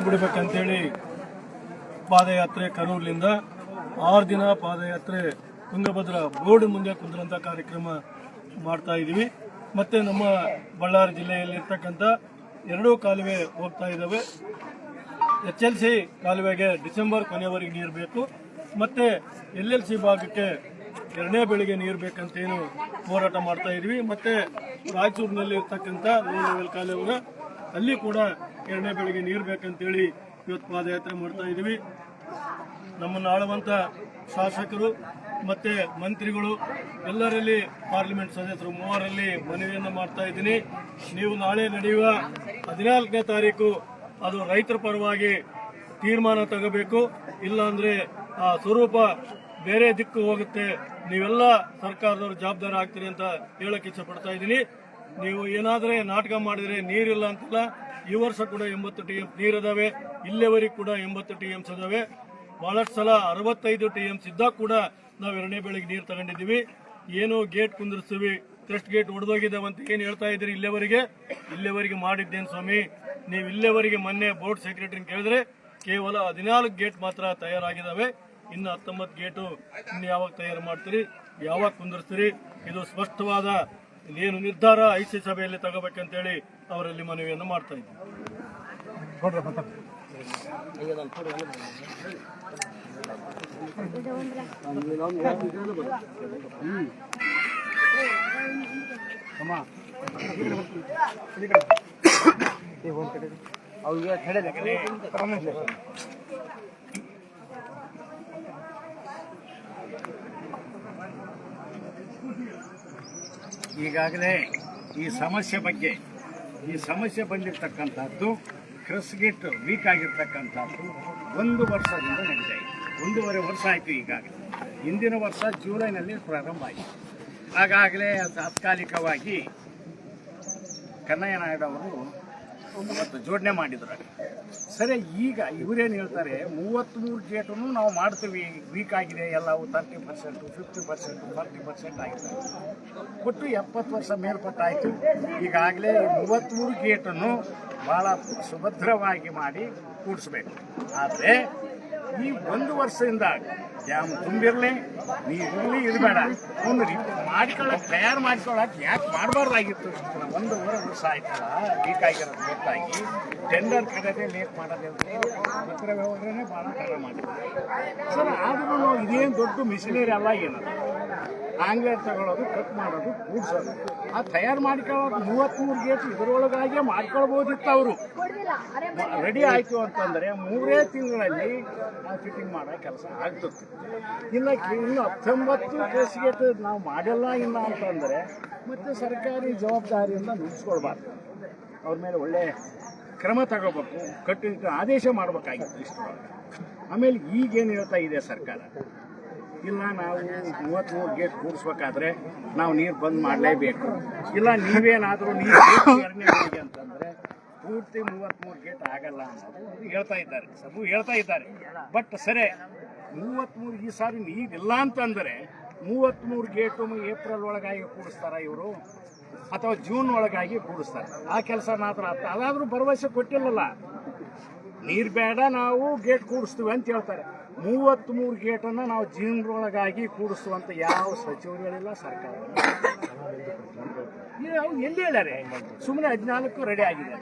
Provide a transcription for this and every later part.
ಬಿಡಬೇಕಂತೇಳಿ ಪಾದಯಾತ್ರೆ ಕರೂರ್ಲಿಂದ 6 ದಿನ ಪಾದಯಾತ್ರೆ ತುಂಗಭದ್ರಾ ಬೋರ್ಡ್ ಮುಂದೆ ಕುಂದ್ರಂತ ಕಾರ್ಯಕ್ರಮ ಮಾಡ್ತಾ ಇದೀವಿ. ಮತ್ತೆ ನಮ್ಮ ಬಳ್ಳಾರಿ ಜಿಲ್ಲೆಯಲ್ಲಿರ್ತಕ್ಕಂಥ 2 ಕಾಲುವೆ ಹೋಗ್ತಾ ಇದ್ದಾವೆ. HLC ಕಾಲುವೆಗೆ ಡಿಸೆಂಬರ್ ಕೊನೆಯವರೆಗೆ ನೀರು ಬೇಕು, ಮತ್ತೆ LLC ಭಾಗಕ್ಕೆ 2ನೇ ಬೆಳೆಗೆ ನೀರು ಬೇಕಂತೇನು ಹೋರಾಟ ಮಾಡ್ತಾ ಇದೀವಿ. ಮತ್ತೆ ರಾಯಚೂರಿನಲ್ಲಿ ಇರ್ತಕ್ಕಂಥ ಲೋ ಲೆವೆಲ್ ಕಾಲುವೆ ಅಲ್ಲಿ ಕೂಡ 2ನೇ ಬೆಳೆಗೆ ನೀರು ಬೇಕಂತೇಳಿ ಇವತ್ತು ಪಾದಯಾತ್ರೆ ಮಾಡ್ತಾ ಇದೀವಿ. ನಮ್ಮನ್ನು ಆಳುವಂತ ಶಾಸಕರು ಮತ್ತೆ ಮಂತ್ರಿಗಳು ಎಲ್ಲರಲ್ಲಿ ಪಾರ್ಲಿಮೆಂಟ್ ಸದಸ್ಯರು 3ರಲ್ಲಿ ಮನವಿಯನ್ನು ಮಾಡ್ತಾ ಇದ್ದೀನಿ. ನೀವು ನಾಳೆ ನಡೆಯುವ 14ನೇ ತಾರೀಕು ಅದು ರೈತರ ಪರವಾಗಿ ತೀರ್ಮಾನ ತಗೋಬೇಕು, ಇಲ್ಲಾಂದ್ರೆ ಆ ಸ್ವರೂಪ ಬೇರೆ ದಿಕ್ಕು ಹೋಗುತ್ತೆ. ನೀವೆಲ್ಲ ಸರ್ಕಾರದವರು ಜವಾಬ್ದಾರಿ ಆಗ್ತೀರಿ ಅಂತ ಹೇಳಕ್ ಇಚ್ಛೆ ಪಡ್ತಾ ಇದ್ದೀನಿ. ನೀವು ಏನಾದ್ರೆ ನಾಟಕ ಮಾಡಿದ್ರೆ ನೀರಿಲ್ಲ ಅಂತಲ್ಲ, ಈ ವರ್ಷ ಕೂಡ 80 TM ನೀರಿದಾವೆ, ಇಲ್ಲಿವರೆಗೆ ಕೂಡ 80 TMs ಇದಾವೆ. ಬಹಳಷ್ಟು ಸಲ 65 TMs ಇದ್ದಾಗ ಕೂಡ ನಾವು 2ನೇ ಬೆಳೆಗೆ ನೀರು ತಗೊಂಡಿದ್ದೀವಿ. ಏನು ಗೇಟ್ ಕುಂದಿರ್ಸ್ತೀವಿ, ಕ್ರೆಸ್ಟ್ ಗೇಟ್ ಒಡೆದೋಗಿದ್ದಾವಂತ ಏನ್ ಹೇಳ್ತಾ ಇದ್ರಿ, ಇಲ್ಲಿವರೆಗೆ ಮಾಡಿದ್ದೇನು ಸ್ವಾಮಿ? ನೀವು ಇಲ್ಲಿವರೆಗೆ ಮೊನ್ನೆ ಬೋರ್ಡ್ ಸೆಕ್ರೆಟರಿ ಕೇಳಿದ್ರೆ ಕೇವಲ 14 ಗೇಟ್ ಮಾತ್ರ ತಯಾರಾಗಿದ್ದಾವೆ. ಇನ್ನು 19 ಗೇಟು ಇನ್ನು ಯಾವಾಗ ತಯಾರು ಮಾಡ್ತೀರಿ, ಯಾವಾಗ ಕುಂದಿರ್ತೀರಿ? ಇದು ಸ್ಪಷ್ಟವಾದ ಏನು ನಿರ್ಧಾರ IC ಸಭೆಯಲ್ಲಿ ತಗೋಬೇಕಂತೇಳಿ ಅವರಲ್ಲಿ ಮನವಿಯನ್ನು ಮಾಡ್ತಾ ಇದ್ದೀವಿ. ಈಗಾಗಲೇ ಈ ಸಮಸ್ಯೆ ಬಂದಿರತಕ್ಕಂಥದ್ದು, ಕ್ರಸ್ ಗೇಟ್ ವೀಕ್ ಆಗಿರ್ತಕ್ಕಂಥದ್ದು 1 ವರ್ಷದಿಂದ ನಡೀತಾ ಇದೆ. 1.5 ವರ್ಷ ಆಯಿತು. ಈಗಾಗಲೇ ಹಿಂದಿನ ವರ್ಷ ಜುಲೈನಲ್ಲಿ ಪ್ರಾರಂಭ ಆಯಿತು. ಆಗಾಗಲೇ ತಾತ್ಕಾಲಿಕವಾಗಿ ಕನ್ನಯ್ಯ ನಾಯ್ಡು ಅವರು ಇವತ್ತು ಜೋಡಣೆ ಮಾಡಿದ್ರು. ಸರಿ, ಈಗ ಇವರೇನು ಹೇಳ್ತಾರೆ, 33 ಗೇಟನ್ನು ನಾವು ಮಾಡ್ತೀವಿ, ವೀಕ್ ಆಗಿದೆ ಎಲ್ಲವೂ 30%, 50%, 40% ಆಗಿದೆ. ಒಟ್ಟು 70 ವರ್ಷ ಮೇಲ್ಪಟ್ಟಾಯಿತು. ಈಗಾಗಲೇ 33 ಗೇಟನ್ನು ಭಾಳ ಸುಭದ್ರವಾಗಿ ಮಾಡಿ ಕೂಡಿಸ್ಬೇಕು. ಆದರೆ ಈ 1 ವರ್ಷದಿಂದ ಡ್ಯಾಮ್ ತುಂಬಿರಲಿ, ನೀರಿರಲಿ, ಇದು ಬೇಡ, ಒಂದು ತಯಾರು ಮಾಡ್ಕೊಳ್ಳೋಕೆ ಯಾಕೆ ಮಾಡಬಾರ್ದಾಗಿತ್ತು? 1.5 ವರ್ಷ ಆಯ್ತಲ್ಲ ಲೀಕ್ ಆಗಿರೋದು ಗೊತ್ತಾಗಿ ಟೆಂಡರ್ ಕರೆದೇ ಲೇಟ್ ಮಾಡೋದೇ ಪತ್ರ ವ್ಯವಹಾರನೇ ಭಾಳ ತಡ ಮಾಡಿದ್ದಾರೆ ಸರ್. ಆದ್ರೂ ಇದೇನು ದೊಡ್ಡ ಮಿಷನರಿ ಅಲ್ಲ, ಏನದು ಆಂಗ್ಲೇರ್ ತಗೊಳ್ಳೋದು, ಕಟ್ ಮಾಡೋದು, ಕೂಡಿಸೋದು. ಆ ತಯಾರು ಮಾಡ್ಕೊಳ್ಳೋದು 33 ಗೇಟ್ ಇದರೊಳಗಾಗೆ ಮಾಡ್ಕೊಳ್ಬೋದಿತ್ತು. ಅವರು ರೆಡಿ ಆಯಿತು ಅಂತಂದರೆ 3 ತಿಂಗಳಲ್ಲಿ ಫಿಟ್ಟಿಂಗ್ ಮಾಡೋ ಕೆಲಸ ಆಗ್ತದೆ. ಇನ್ನು 19 ಕೇಸ್ ಗೇಟ್ ನಾವು ಮಾಡಿಲ್ಲ ಇಲ್ಲ ಅಂತಂದರೆ ಮತ್ತೆ ಸರ್ಕಾರಿ ಜವಾಬ್ದಾರಿಯಿಂದ ನುಗ್ಗಿಸ್ಕೊಳ್ಬಾರ್ದು. ಅವ್ರ ಮೇಲೆ ಒಳ್ಳೆ ಕ್ರಮ ತಗೋಬೇಕು, ಕಟ್ಟು ಆದೇಶ ಮಾಡಬೇಕಾಗಿತ್ತು ಇಷ್ಟೊಳಗೆ. ಆಮೇಲೆ ಈಗೇನು ಹೇಳ್ತಾ ಇದೆ ಸರ್ಕಾರ, ಇಲ್ಲ ನಾವು 33 ಗೇಟ್ ಕೂಡಿಸ್ಬೇಕಾದ್ರೆ ನಾವು ನೀರು ಬಂದ್ ಮಾಡಲೇಬೇಕು, ಇಲ್ಲ ನೀವೇನಾದರೂ ನೀರು 2ನೇ ಬೆಳೆಗೆ ಅಂತಂದರೆ ಪೂರ್ತಿ 33 ಗೇಟ್ ಆಗಲ್ಲ ಅನ್ನೋದು ಹೇಳ್ತಾ ಇದ್ದಾರೆ. ಬಟ್ ಸರಿ, 33 ಈ ಸಾರಿ ನೀರಿಲ್ಲ ಅಂತಂದರೆ 33 ಗೇಟು ಏಪ್ರಿಲ್ ಒಳಗಾಗಿ ಕೂಡಿಸ್ತಾರ ಇವರು, ಅಥವಾ ಜೂನ್ ಒಳಗಾಗಿ ಕೂಡಿಸ್ತಾರೆ? ಆ ಕೆಲಸ ಮಾತ್ರ ಅದಾದ್ರೂ ಭರವಸೆ ಕೊಟ್ಟಿಲ್ಲಲ್ಲ. ನೀರು ಬೇಡ, ನಾವು ಗೇಟ್ ಕೂಡಿಸ್ತೀವಿ ಅಂತ ಹೇಳ್ತಾರೆ. 33 ಗೇಟನ್ನು ನಾವು ಜೂನ್ ಒಳಗಾಗಿ ಕೂಡಿಸುವಂತ ಯಾವ ಸಚಿವರುಗಳಿಲ್ಲ, ಸರ್ಕಾರ ಎಲ್ಲಿ ಹೇಳ್ಯಾರೆ? ಸುಮ್ಮನೆ 14 ರೆಡಿ ಆಗಿದೆ.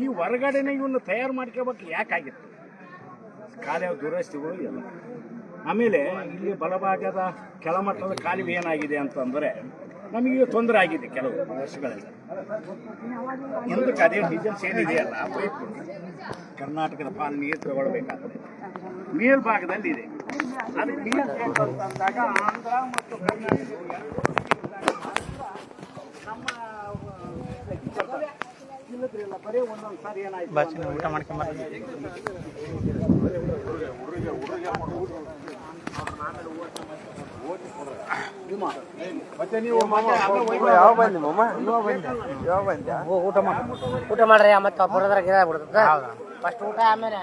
ಈ ಹೊರಗಡೆನೆ ಇವನ್ನ ತಯಾರು ಮಾಡ್ಕೋಬೇಕು ಯಾಕಾಗಿತ್ತು? ಕಾಲುವೆ ದುರಸ್ತಿಗಳು ಎಲ್ಲ. ಆಮೇಲೆ ಇಲ್ಲಿ ಬಲಭಾಗದ ಕೆಳಮಟ್ಟದ ಕಾಲುವೆ ಏನಾಗಿದೆ ಅಂತಂದರೆ ನಮಗೆ ತೊಂದರೆ ಆಗಿದೆ ಕೆಲವು ವರ್ಷಗಳಲ್ಲಿ. ಹಿಂದಕ್ಕೆ ಅದೇ ಡೀಸೆಲ್ಸ್ ಏನಿದೆಯಲ್ಲ, ಪೈಪ್ ಕರ್ನಾಟಕದ ಪಾಲು ನೀರು ತಗೊಳ್ಬೇಕಾದ್ರೆ ಮೇಲ್ಭಾಗದಲ್ಲಿ ಇದೆ. ಅದಕ್ಕೆ ನೀರು ಅಂತಂದಾಗ ಆಂಧ್ರ ಮತ್ತು ಕರ್ನಾಟಕ ನಮ್ಮ ಇಲ್ಲದ್ರಿಲ್ಲ, ಬರೀ ಒಂದೊಂದು ಸಾರಿ ಏನಾಯ್ತು ಊಟ ಮಾಡ್ಕೊಂಬ ಮತ್ತೆ ನೀವು ಊಟ ಮಾಡ್ರಿ, ಮತ್ತೆ ಬರೋದ್ರ ಗಿಡ ಬಿಡ್ತದ. ಫಸ್ಟ್ ಊಟ ಆಮೇಲೆ